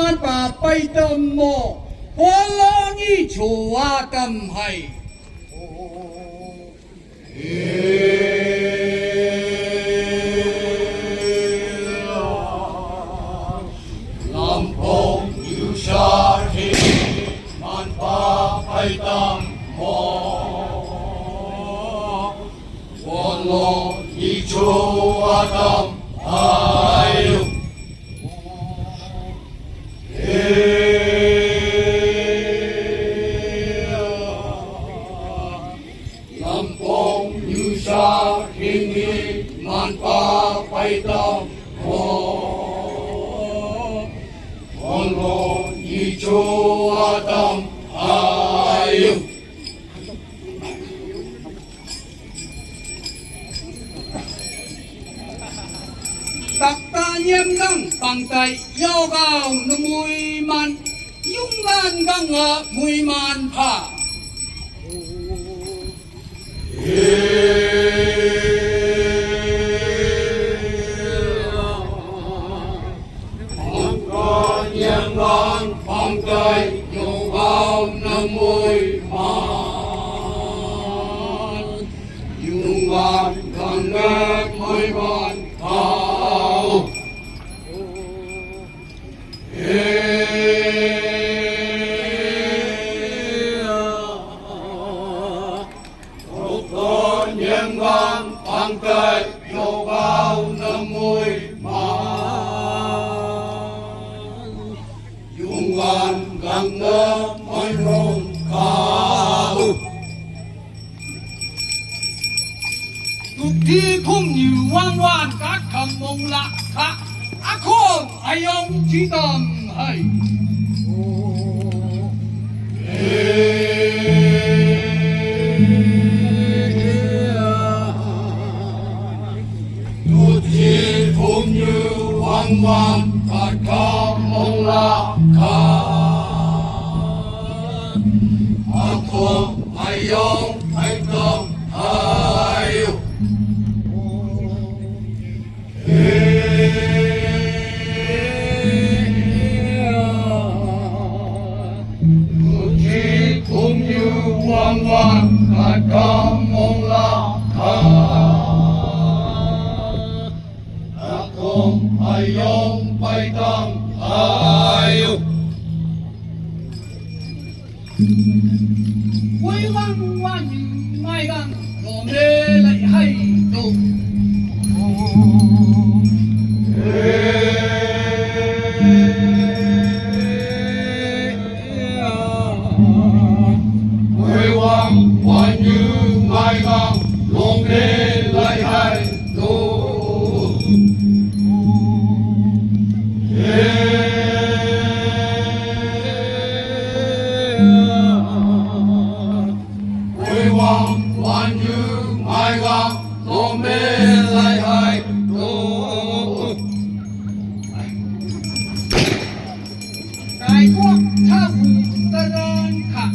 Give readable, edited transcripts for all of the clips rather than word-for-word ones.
man pa paitam mo Walangi chuatam hai Lampong yusari man pa paitam mo Walangi chuatam hai Lampong yusa kini man pa paitam mo Ono ijo adam ayu Takta nyem nang pangtai yao gao numui man Yung man ganga mui man pa Angka nyem nang pangtai yao gao numui man Yung man ganga mui man pa Angkat yobau namui man Yungan gangga mayong kau Tukti kum yu wan wan kat kamong lakka Akong ayong jitam hai Tukti kum yu wan wan kat kamong lakka Akong ayong jitam hai Wang wang kamong lakha Akong ayong paitang ayo Wai wang wang mai gang Lom le lại hay tu Cái quốc tha phụ ta đơn khả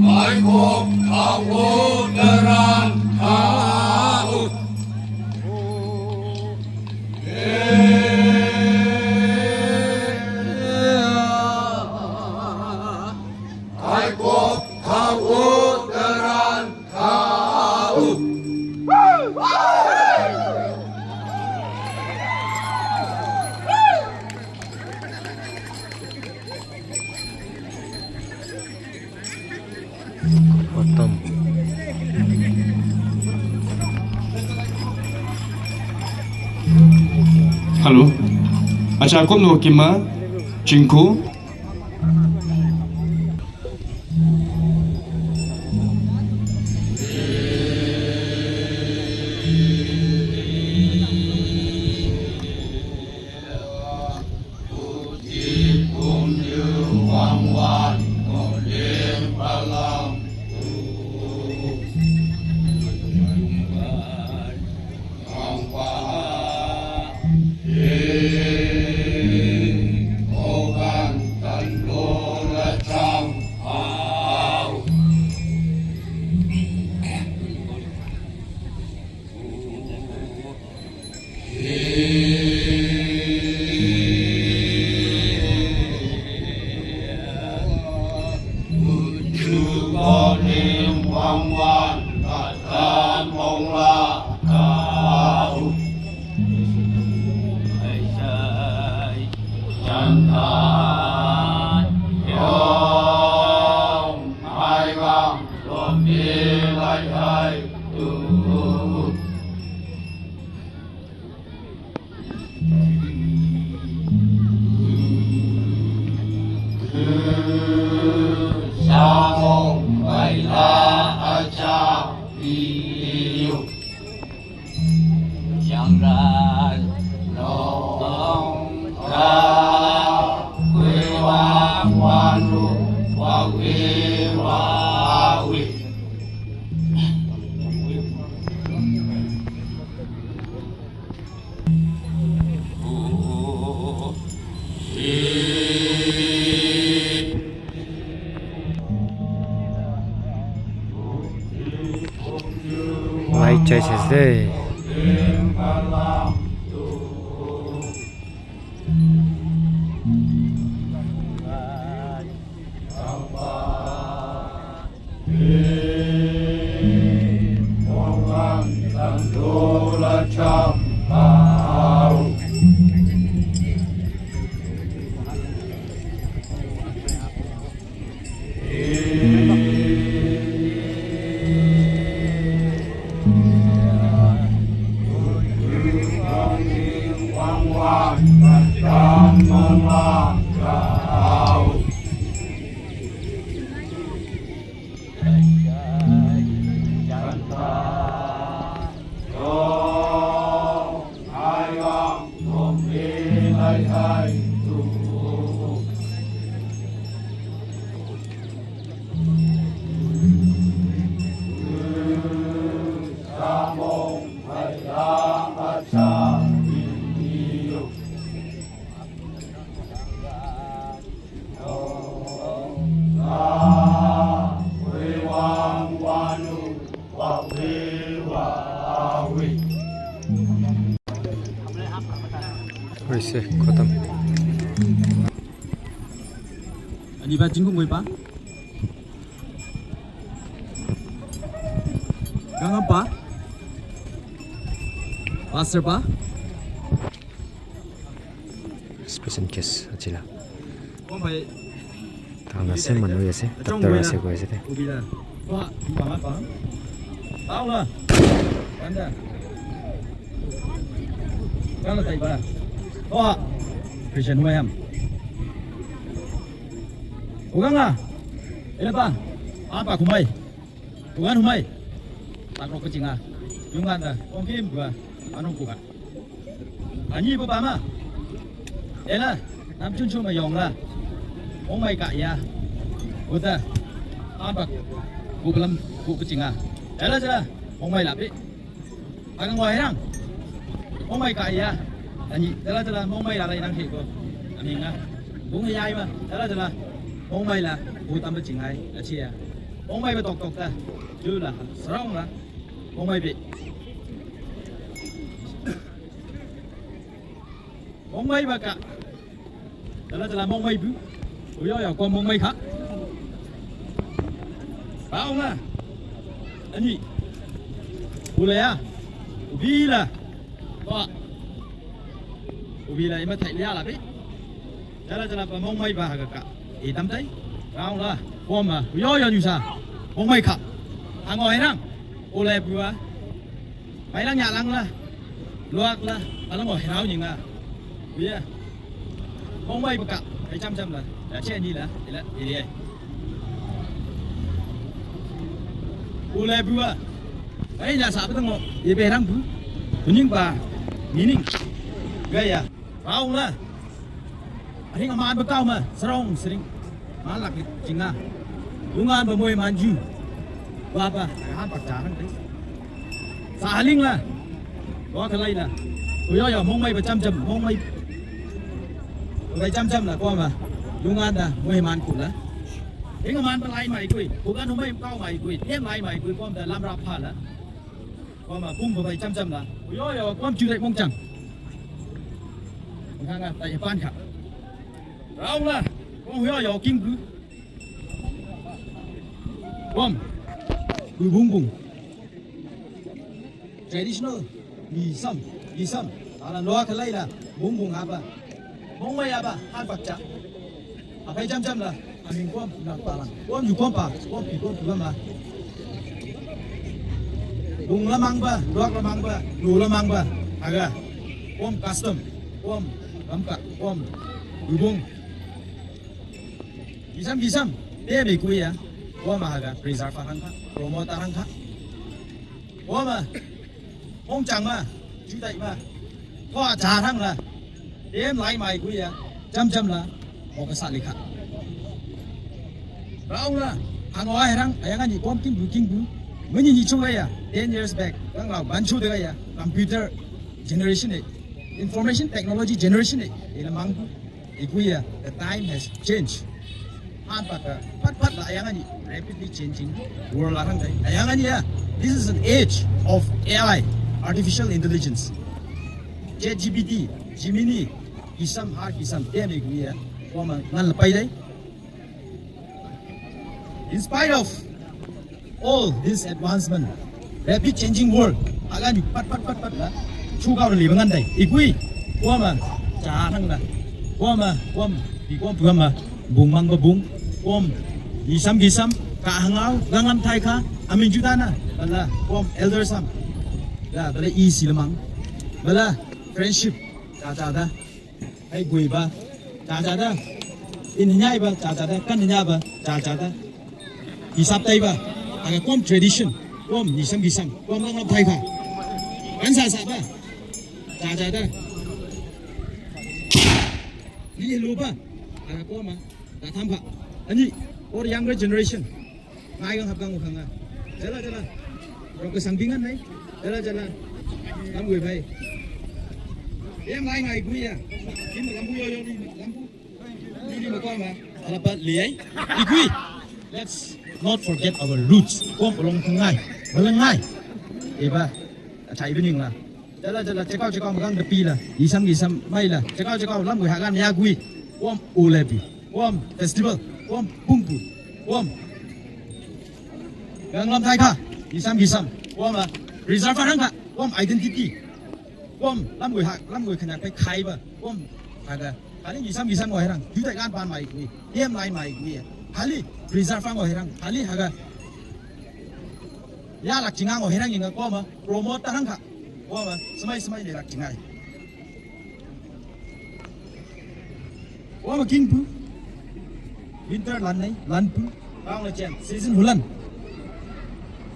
Cái quốc tha phụ ta đơn khả Cái quốc tha phụ ta đơn Bottom. Halo, acha kom no kima, Chinku. kim quang quan cát cát mong la cao thầy sai chân thật yong hai vang lộn đi lại hai tu sa môn vậy là a cha yêu chẳng ra lòng ta quê hoa hoa nu hoa quê hoa quê Mai chơi thế Wis khotam. Anh ba chính của người ba. Gang apa? Pastor ba? Special case achila. Kau phải. Tang se manu ese. Doctor ese ko ese. Ubila. Wah, bang apa? Tahu lah. Anda. Kalau tak ibarat. Wah, Christian William. Ugang lah. Ini apa kumai? Ugan kumai. Tak rok kecing ah. Jungan dah. Mungkin gua anu kuat. Ani apa mah? Elah, nam chun chun mayong lah. Kumai kak ya. Udah. Apa? Ku belum ku kecing ah. Elah jelah. Kumai lapik. Agang ngoi nang. Kumai kak ya. Anh là mong may là đây đang thiệt rồi anh nhìn á cũng dai mà là mong may là vui tâm với chuyện này là chia mong may với tộc ta chứ là sống là mong may bị mong may mà cả là mong may bự bây giờ còn mong may khác phải không à anh gì ule à vì là vì là em thấy lia là biết, là mong may và cả ý tâm đấy, không là, con mà, yo như sao, mong may khắp, hàng ngồi nè, ô lê bùa, phải lăng nhà lăng là, luộc là, anh ngồi nào nhìn là, vì à, mong may và cả, cái chăm là, đã che đi là, đi đi, ô lê bùa, cái nhà xã bên ngõ, đi về đang bùa, nhưng bà, nhìn gai à, vào là, anh em ăn bữa cao mà, song sering, mà lạc chính à, đúng ăn bữa mồi mà ăn dư, và ăn bạc trà đấy, xả linh là, có cái này là, tôi giờ mong may và chăm mong may, cái chăm là con mà, đúng ăn là mồi mà ăn cụt là, anh em ăn bữa lai mày quỳ, cố gắng hôm nay cao mày quỳ, em lai mày quỳ con là làm rạp phá là, con mà cung vào chăm là, tôi giờ con chưa thấy mong chẳng. Khang à, tại ban khảo. Ông là, con hứa giờ kim cứ. Bom, kui bung bung traditional ni sam ala loa khalai la bung bung apa mong mai apa han pak cha apa jam la amin kom nak palang kom yu kom pa kom pi kom tu ma bung lamang ba luak lamang ba lu lamang ba aga kom custom kom kamka kom yu bung gisam dia be kui ya kom aga preserve hang kha promote hang kha kom mong chang ma chu dai ma ko cha hang la em lại mày quý à chăm là một cái sạn lịch hạt và ông là hàng ngói hay răng ấy anh gì có kinh bú mới nhìn chung đây à 10 years back đang vào bán chú đây à computer generation này information technology generation này thì là mang thì quý à the time has changed han phát là anh gì rapidly changing world là thằng đấy anh gì à this is an age of AI artificial intelligence ChatGPT Gemini kisam dia me gui ya wama nan lapai dai in spite of all this advancement rapid changing world agani pat la chu gao li bangan dai igui wama cha thang da wama bi kom ma bung mang ba bung kisam ka hangau gangan thai kha amin jutana bala elder sam la bala si lamang bala friendship cha da ai quỳ ba cha da in nhai ba cha da kan nya ba cha da hisap tai ba aga kom tradition kom gisam kom lang thai kha kan sa ba cha da ni lu ba aga kom ma ta tham kha ani or younger generation ngai gang hab gang khang a jala ro ka sangbingan nai jala lam gui bai em lại ngày quý à đi mà làm vui yo đi mà coi mà là bạn liếng đi quý let's not forget our roots có một lòng thằng ngay một lần ngay thì ba chạy bên mình là chạy cao mà gang đập pi là đi xăm may là chạy cao lắm người hạ gan nhà quý om ulepi om festival om pumpu om gang làm thay kha đi xăm om là reserve phát hăng om identity om lắm người khăn phải khai ba om aga kali gisam ngồi herang chú tại gan ban mày quý em lại mày quý kali reserve ngồi herang kali haga ya lak jinga ngồi herang inga ko ma promote ta hang kha ko ma semai le lak jinga ko ma king pu winter lan pu bang la chen season hulan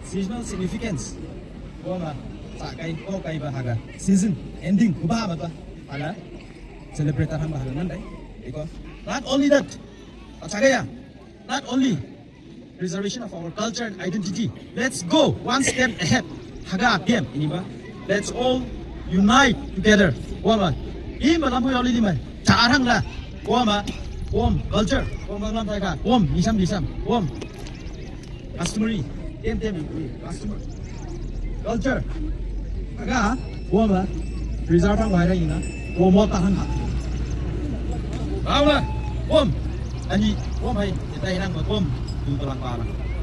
seasonal significance ko ma sa kai ba haga season ending ku ba ta ala celebrate hang ba nan dai iko not only that achagaya not only preservation of our culture and identity, let's go one step ahead haga game iniba let's all unite together wama ima lampu yoli di mai charang la wama culture lam thai ka nisam customary tem customer culture haga wama preserve hang ba ina mo ta hang ha la ani hai dai nang ma tu tulang pa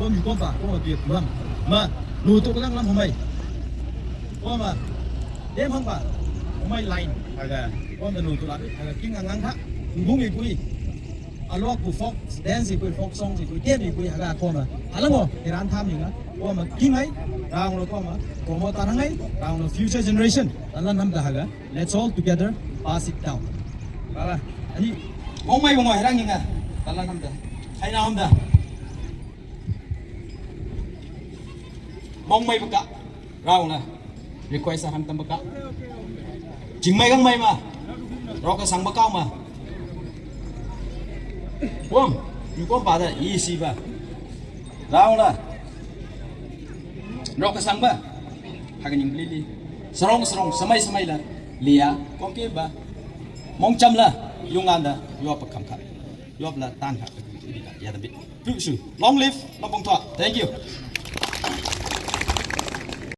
yu pa tu tulang ma lu tu lang lam homai ma dem hang pa homai line aga da lu tu la aga king ngang kha bung i kui alok ku folk dance ku folk song ku tem i kui aga ma alango iran tham ni nga ma king ai rang lo ma promote tarang ai rang lo future generation alan nam da haga let's all together pass it down bala ani homai ngoi rang nga alan nam da hai na hom da mong may baka rau na request sa hantam baka jing may kang may ma ro ka sang baka ma yu ko pa da easy ba rau na ro ka sang ba hagan yung lili sarong samay la liya kom ke ba mong cham la yung anda yo pa kam kha yo la tan kha ya da bi long live long bong thọ thank you